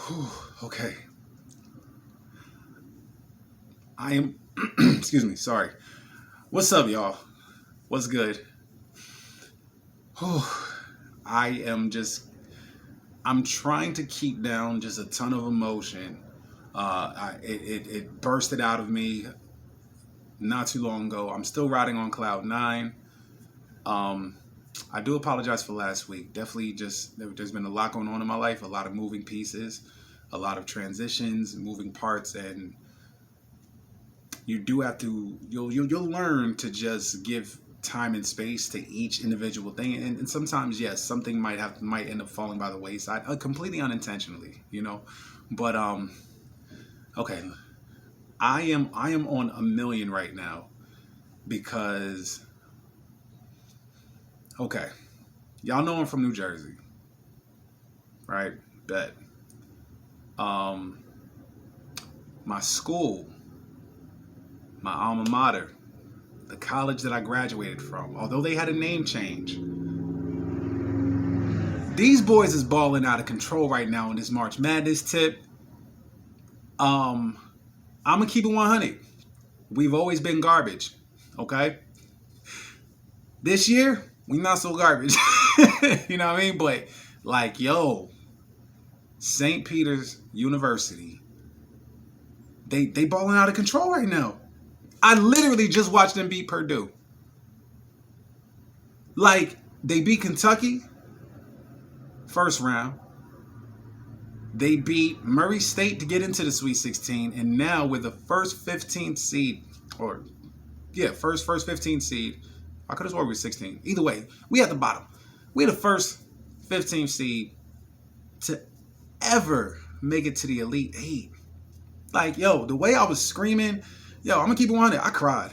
Whew, okay. I am, excuse me, sorry. What's up, y'all? What's good? Whew, I am just, I'm trying to keep down just a ton of emotion. It bursted out of me not too long ago. I'm still riding on cloud nine. Um, I do apologize for last week. Definitely there's been a lot going on in my life, a lot of moving pieces, a lot of transitions, moving parts, and you do have to you'll learn to just give time and space to each individual thing, and sometimes yes, something might end up falling by the wayside, completely unintentionally, but okay, I am on a million right now because okay, y'all know I'm from New Jersey, right? Bet. um my school, my alma mater, the college that I graduated from, although they had a name change, these boys is balling out of control right now in this March Madness tip. Um, I'm gonna keep it 100. We've always been garbage, okay? This year, we not so garbage. You know what I mean? But like, yo, St. Peter's University, they balling out of control right now. I literally just watched them beat Purdue. Like, they beat Kentucky first round. They beat Murray State to get into the Sweet 16, and now with the first 15th seed, or yeah, first 15 seed. I could have sworn we were 16. Either way, we at the bottom. We the first 15 seed to ever make it to the Elite Eight. Like, yo, the way I was screaming, yo, I'm gonna keep it 100. I cried.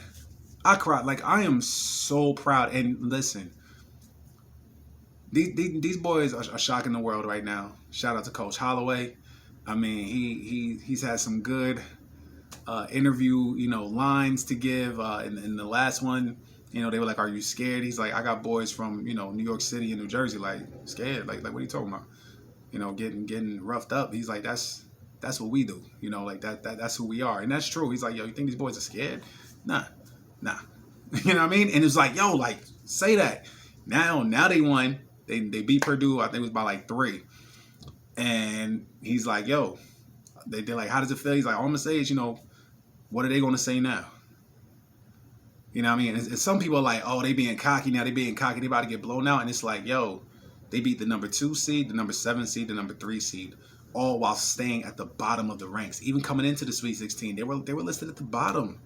I cried. Like, I am so proud. And listen, these boys are shocking the world right now. Shout out to Coach Holloway. I mean, he's had some good interview, lines to give. In the last one, they were like, "Are you scared?" He's like, "I got boys from New York City and New Jersey, like scared, like what are you talking about? Getting roughed up." He's like, "That's what we do, like that's who we are," and that's true. He's like, "Yo, you think these boys are scared? Nah, nah." You know what I mean? And it's like, yo, like say that. Now they won. They beat Purdue. I think it was by like 3. And he's like, yo, they're like, how does it feel? He's like, all I'm gonna say is, what are they gonna say now? You know what I mean? And some people are like, oh, they being cocky now. They being cocky. They about to get blown out. And it's like, yo, they beat the number 2 seed, the number 7 seed, the number 3 seed, all while staying at the bottom of the ranks. Even coming into the Sweet 16, they were listed at the bottom,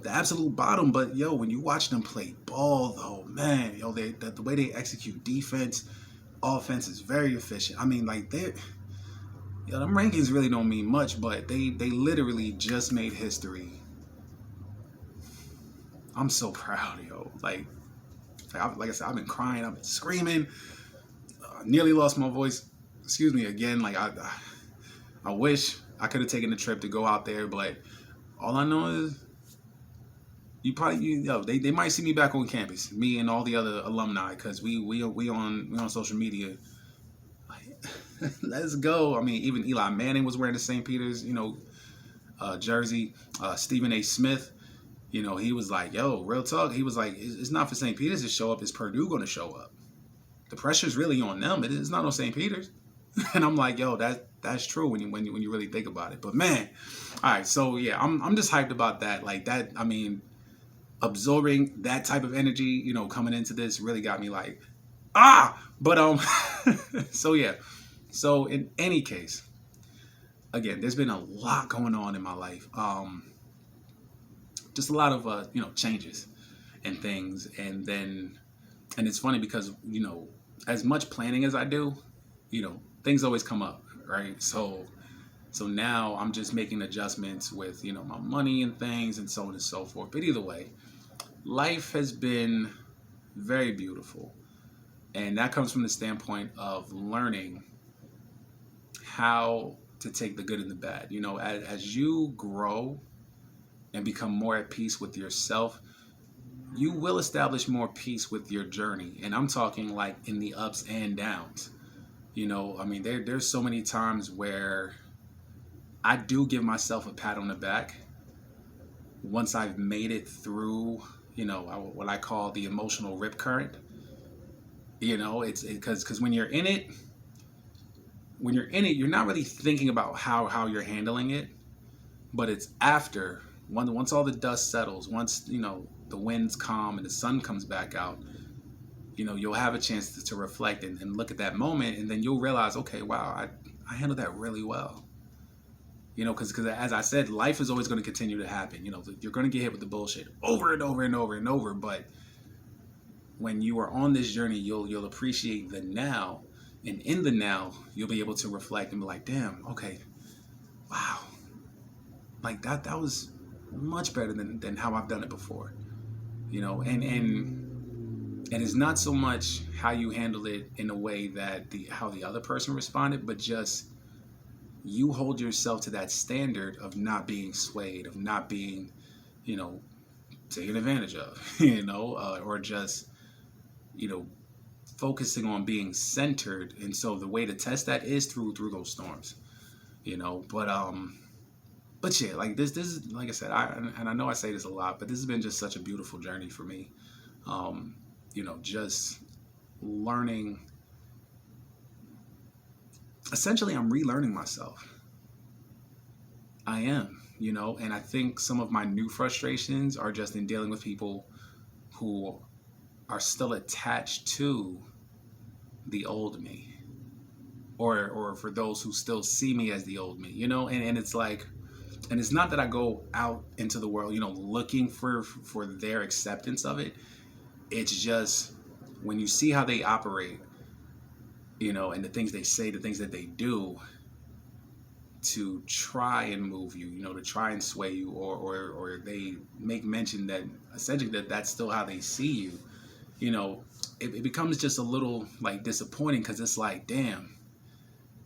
the absolute bottom. But yo, when you watch them play ball, though, man, yo, the way they execute defense, offense is very efficient. I mean, like them rankings really don't mean much, but they literally just made history. I'm so proud, yo. Like I said, I've been crying, I've been screaming, nearly lost my voice. Excuse me again. Like I wish I could have taken the trip to go out there, but all I know is they might see me back on campus, me and all the other alumni, because we on social media. Let's go. I mean, even Eli Manning was wearing the St. Peter's, jersey. Stephen A. Smith, he was like, yo, real talk. He was like, it's not for St. Peter's to show up. It's Purdue going to show up. The pressure's really on them. It's not on St. Peter's. And I'm like, yo, that's true when you really think about it. But man, all right. So yeah, I'm just hyped about that. Like that. I mean, absorbing that type of energy, coming into this really got me like, but so yeah. So in any case, again, there's been a lot going on in my life. Just a lot of changes and things, and it's funny because as much planning as I do, things always come up, right? So now I'm just making adjustments with my money and things and so on and so forth. But either way, life has been very beautiful, and that comes from the standpoint of learning how to take the good and the bad. As you grow and become more at peace with yourself, you will establish more peace with your journey. And I'm talking like in the ups and downs. I mean, there's so many times where I do give myself a pat on the back once I've made it through, what I call the emotional rip current. It's because when you're in it, you're not really thinking about how you're handling it, but it's after, once all the dust settles, once the winds calm and the sun comes back out, you'll have a chance to reflect and look at that moment, and then you'll realize, okay, wow, I handled that really well. Because as I said, life is always going to continue to happen. You're going to get hit with the bullshit over and over and over and over. But when you are on this journey, you'll appreciate the now, and in the now, you'll be able to reflect and be like, damn, okay, wow, like that was much better than how I've done it before. And it's not so much how you handle it in a way that how the other person responded, but just you hold yourself to that standard of not being swayed, of not being, taken advantage of, or just, focusing on being centered. And so the way to test that is through those storms, but yeah, like this is, like I said, I know I say this a lot, but this has been just such a beautiful journey for me. Just learning. Essentially, I'm relearning myself. I am, and I think some of my new frustrations are just in dealing with people who are still attached to the old me, or for those who still see me as the old me, and it's like, and it's not that I go out into the world, looking for their acceptance of it. It's just when you see how they operate, and the things they say, the things that they do to try and move you, to try and sway you, or they make mention that essentially that's still how they see you, it becomes just a little like disappointing, because it's like, damn,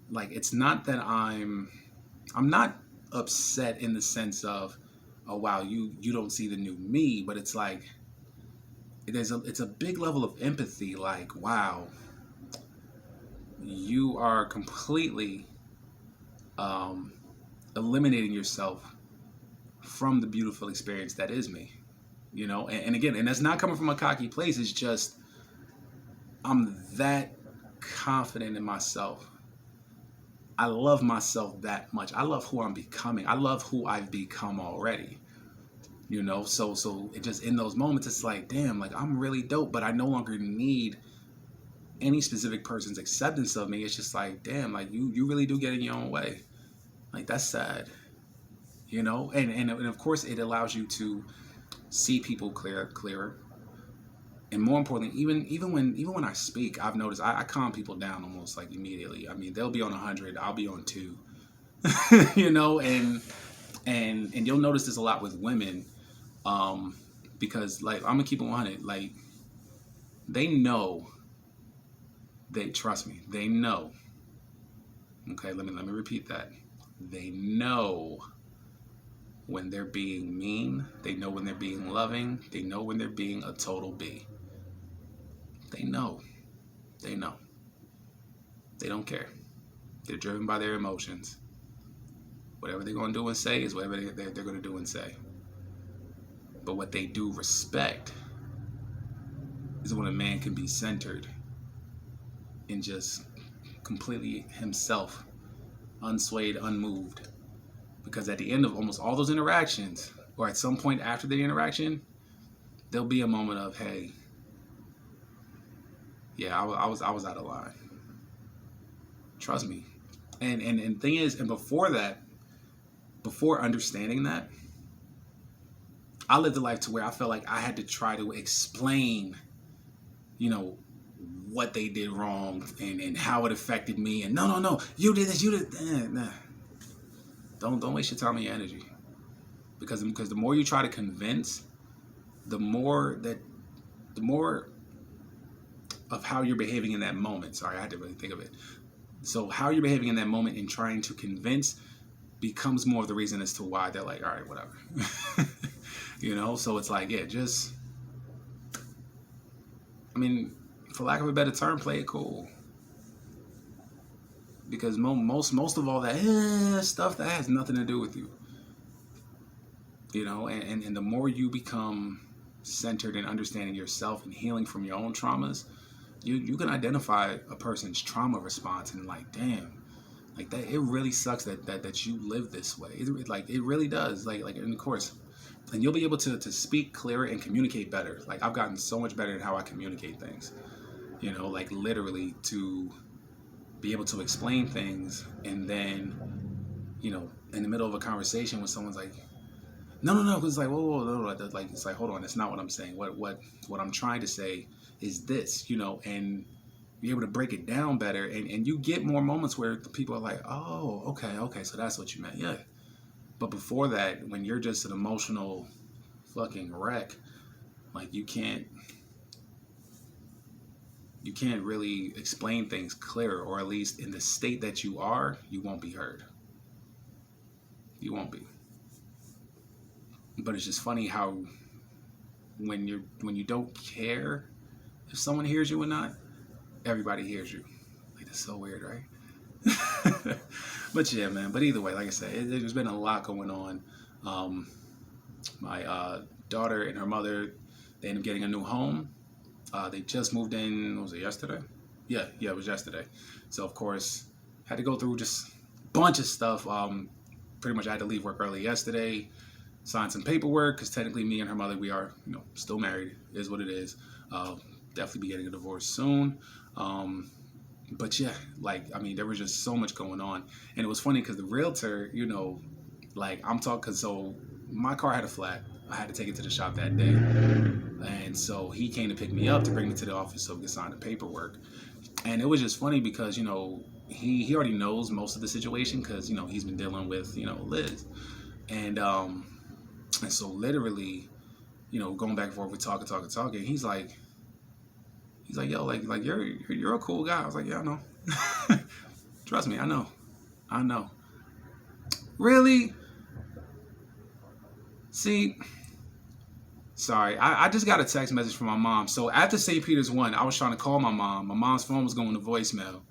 like it's not that I'm not upset in the sense of, oh wow, you don't see the new me, but it's like it's a big level of empathy, like, wow, you are completely eliminating yourself from the beautiful experience that is me, and again, and that's not coming from a cocky place. It's just I'm that confident in myself. I love myself that much. I love who I'm becoming. I love who I've become already. So it just, in those moments, it's like, damn, like I'm really dope, but I no longer need any specific person's acceptance of me. It's just like, damn, like you really do get in your own way. Like that's sad. And of course it allows you to see people clearer. And more importantly, even when I speak, I've noticed I calm people down almost like immediately. I mean, they'll be on 100, I'll be on 2. And you'll notice this a lot with women, because like I'm gonna keep it 100. Like they know, they trust me. They know. Okay, let me repeat that. They know when they're being mean. They know when they're being loving. They know when they're being a total B. They know. They know. They don't care. They're driven by their emotions. Whatever they're going to do and say is whatever they're going to do and say. But what they do respect is when a man can be centered and just completely himself, unswayed, unmoved. Because at the end of almost all those interactions, or at some point after the interaction, there'll be a moment of, hey, yeah, I was out of line. Trust me. And thing is, and before understanding that, I lived a life to where I felt like I had to try to explain, what they did wrong and how it affected me. And no, you did this, you did. Nah. Don't waste your time and your energy, because the more you try to convince, the more of how you're behaving in that moment. Sorry, I had to really think of it. So how you're behaving in that moment and trying to convince becomes more of the reason as to why they're like, all right, whatever. So it's like, yeah, just, I mean, for lack of a better term, play it cool. because most of all that stuff that has nothing to do with you. You know, and the more you become centered in understanding yourself and healing from your own traumas, you can identify a person's trauma response and like, damn, like that, it really sucks that you live this way. It really does. Like, and of course, and you'll be able to speak clearer and communicate better. Like, I've gotten so much better at how I communicate things, you know, like literally to be able to explain things. And then, you know, in the middle of a conversation when someone's like, no, it's like, whoa, no, like, it's like, hold on, that's not what I'm saying. What I'm trying to say is this, you know, and be able to break it down better. And you get more moments where people are like, oh, okay, so that's what you meant. Yeah. But before that, when you're just an emotional fucking wreck, like you can't really explain things clear, or at least in the state that you are, you won't be heard. You won't be. But it's just funny how when you don't care if someone hears you or not, everybody hears you. Like, that's so weird, right? But yeah, man. But either way, like I said, there's been a lot going on. My daughter and her mother, they ended up getting a new home. They just moved in. Was it yesterday? Yeah, it was yesterday. So of course, had to go through just a bunch of stuff. Pretty much I had to leave work early yesterday, sign some paperwork, because technically me and her mother, we are, you know, still married. It is what it is. Definitely be getting a divorce soon. But yeah, like, I mean, there was just so much going on. And it was funny because the realtor, you know, like I'm talking, so my car had a flat. I had to take it to the shop that day. And so he came to pick me up to bring me to the office so we could sign the paperwork. And it was just funny because, you know, he already knows most of the situation because, you know, he's been dealing with, you know, Liz. And so literally, you know, going back and forth, we're talking. He's like, yo, like you're a cool guy. I was like, yeah, I know. Trust me, I know. Really? See, sorry, I just got a text message from my mom. So after St. Peter's 1, I was trying to call my mom. My mom's phone was going to voicemail.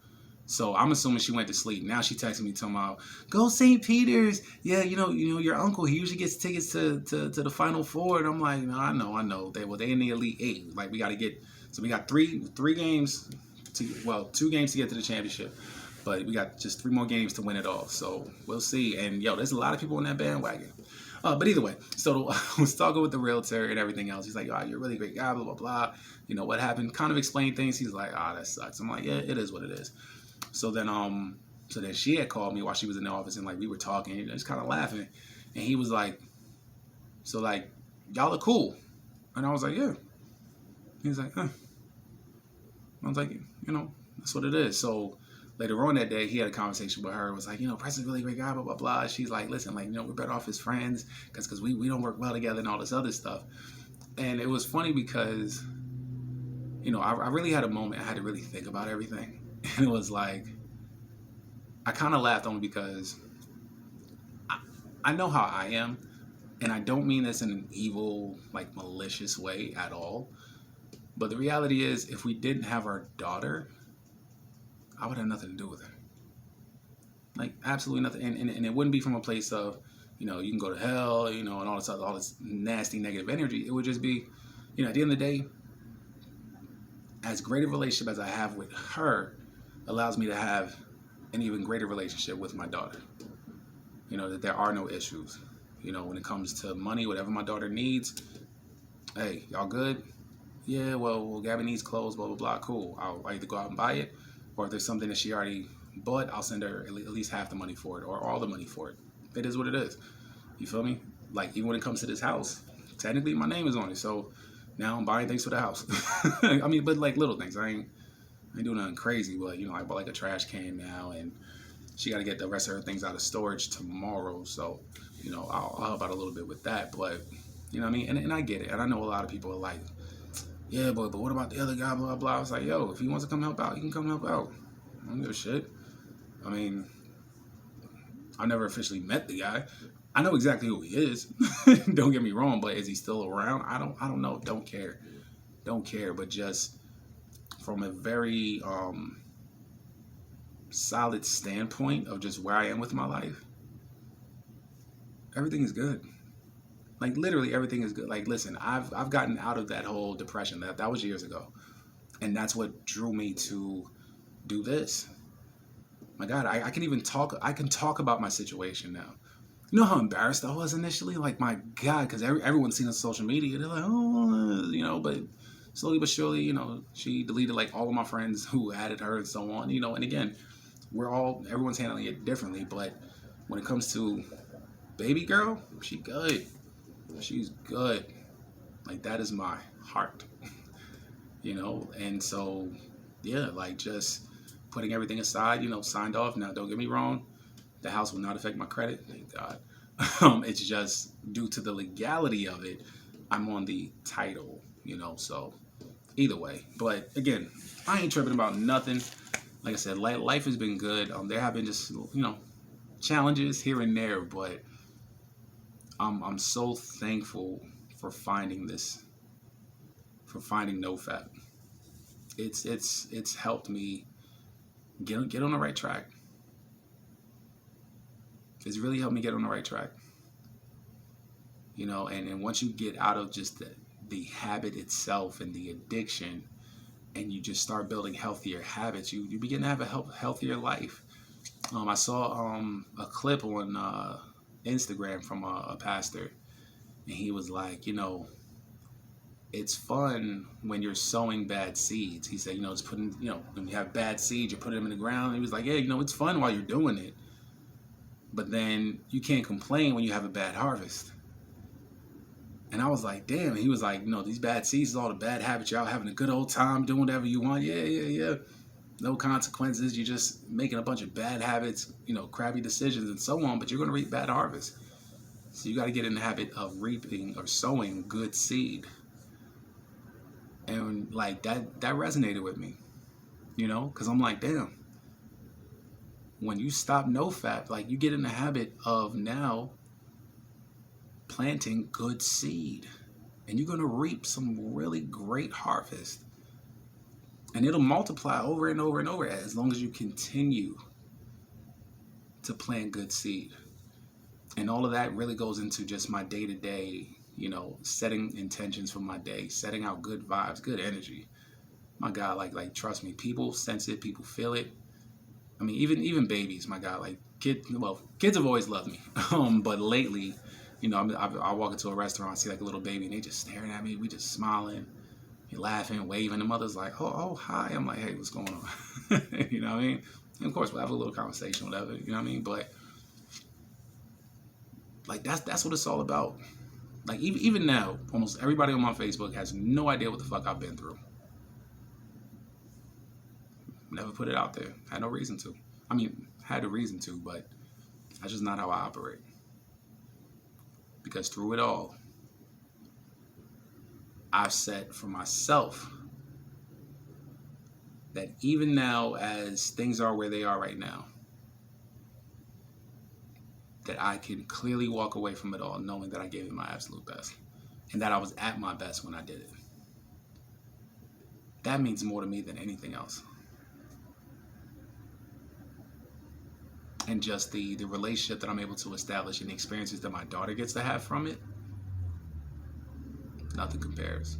So I'm assuming she went to sleep. Now she texted me talking about, go St. Peter's. Yeah, you know, your uncle, he usually gets tickets to the Final Four. And I'm like, no, I know. They in the Elite Eight. Like, we got to get, so we got three games, 2 games to get to the championship. But we got just 3 more games to win it all. So we'll see. And yo, there's a lot of people in that bandwagon. But either way, so I was talking with the realtor and everything else. He's like, oh, you're a really great guy, blah, blah, blah. You know, what happened? Kind of explained things. He's like, that sucks. I'm like, yeah, it is what it is. So then she had called me while she was in the office, and like we were talking, and just kind of laughing. And he was like, so like, y'all are cool. And I was like, yeah. He was like, huh. I was like, you know, that's what it is. So later on that day, he had a conversation with her. It was like, you know, Preston's a really great guy, blah, blah, blah. She's like, listen, like, you know, we're better off as friends because we don't work well together and all this other stuff. And it was funny because, you know, I really had a moment. I had to really think about everything. And it was like, I kind of laughed only because I know how I am. And I don't mean this in an evil, like, malicious way at all. But the reality is, if we didn't have our daughter, I would have nothing to do with her. Like, absolutely nothing. And it wouldn't be from a place of, you know, you can go to hell, you know, and all this nasty negative energy. It would just be, you know, at the end of the day, as great a relationship as I have with her allows me to have an even greater relationship with my daughter. You know, that there are no issues. You know, when it comes to money, whatever my daughter needs, hey, y'all good? Yeah, well, Gabby needs clothes, blah, blah, blah. Cool. I'll either go out and buy it, or if there's something that she already bought, I'll send her at least half the money for it, or all the money for it. It is what it is. You feel me? Like, even when it comes to this house, technically my name is on it, so now I'm buying things for the house. I mean, but like little things. I ain't doing nothing crazy, but, you know, I bought like a trash can now, and she got to get the rest of her things out of storage tomorrow, so, you know, I'll help out a little bit with that, but, you know what I mean? And I get it, and I know a lot of people are like, yeah, but what about the other guy, blah, blah. I was like, yo, if he wants to come help out, he can come help out. I don't give a shit. I mean, I never officially met the guy. I know exactly who he is. Don't get me wrong, but is he still around? I don't know. Don't care. But just from a very solid standpoint of just where I am with my life, everything is good. Like literally everything is good. Like listen, I've gotten out of that whole depression. That was years ago. And that's what drew me to do this. My God, I can even talk. I can talk about my situation now. You know how embarrassed I was initially? Like, my God, because everyone's seen on social media. They're like, oh, but slowly but surely, she deleted like all of my friends who added her and so on, and again, everyone's handling it differently. But when it comes to baby girl, she good. She's good. Like, that is my heart, and so, yeah, like just putting everything aside, signed off. Now, don't get me wrong. The house will not affect my credit, thank God. It's just due to the legality of it, I'm on the title, so either way. But again, I ain't tripping about nothing. Like I said, life has been good. There have been just, challenges here and there, but I'm so thankful for finding NoFap. It's helped me get on the right track. It's really helped me get on the right track. And once you get out of just the habit itself and the addiction, and you just start building healthier habits, you begin to have a healthier life. I saw a clip on Instagram from a pastor, and he was like, it's fun when you're sowing bad seeds. He said, it's putting, when you have bad seeds, you're putting them in the ground. He was like, yeah, it's fun while you're doing it. But then you can't complain when you have a bad harvest. And I was like, damn. And he was like, these bad seeds is all the bad habits. You're out having a good old time, doing whatever you want. Yeah. No consequences. You're just making a bunch of bad habits, crappy decisions and so on. But you're going to reap bad harvest. So you got to get in the habit of reaping or sowing good seed. And like that resonated with me, because I'm like, damn. When you stop NoFap, like you get in the habit of now planting good seed, and you're going to reap some really great harvest, and it'll multiply over and over and over as long as you continue to plant good seed. And all of that really goes into just my day-to-day, setting intentions for my day, setting out good vibes, good energy. My God, like trust me, people sense it, people feel it. I mean, even babies, my God, like kids have always loved me. But lately, I walk into a restaurant, see like a little baby, and they just staring at me. We just smiling, laughing, waving. The mother's like, oh, hi. I'm like, hey, what's going on? You know what I mean? And of course, we'll have a little conversation, whatever. You know what I mean? But like that's what it's all about. Like even now, almost everybody on my Facebook has no idea what the fuck I've been through. Never put it out there. Had no reason to. I mean, had a reason to, but that's just not how I operate. Because through it all, I've set for myself that even now, as things are where they are right now, that I can clearly walk away from it all knowing that I gave it my absolute best. And that I was at my best when I did it. That means more to me than anything else. And just the relationship that I'm able to establish and the experiences that my daughter gets to have from it, nothing compares.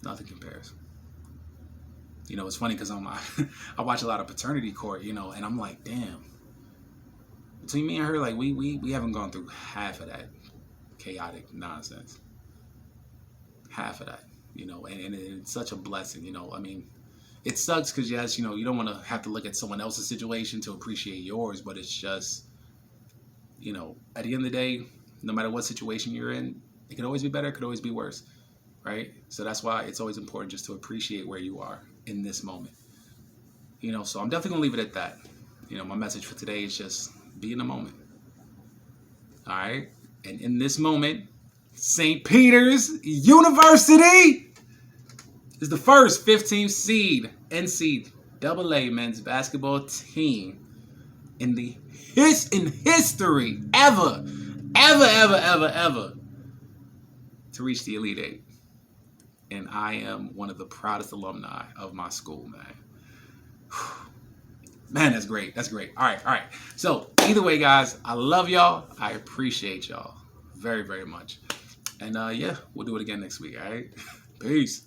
Nothing compares. It's funny because I watch a lot of Paternity Court, and I'm like, damn. Between me and her, like we haven't gone through half of that chaotic nonsense. Half of that, and it's such a blessing, I mean, it sucks because, yes, you don't want to have to look at someone else's situation to appreciate yours, but it's just, at the end of the day, no matter what situation you're in, it could always be better, it could always be worse, right? So that's why it's always important just to appreciate where you are in this moment. So I'm definitely going to leave it at that. My message for today is just be in the moment. All right? And in this moment, St. Peter's University is the first 15th seed NCAA men's basketball team in history ever to reach the Elite Eight. And I am one of the proudest alumni of my school, man. Man, that's great. That's great. All right. So either way, guys, I love y'all. I appreciate y'all very, very much. And yeah, we'll do it again next week. All right. Peace.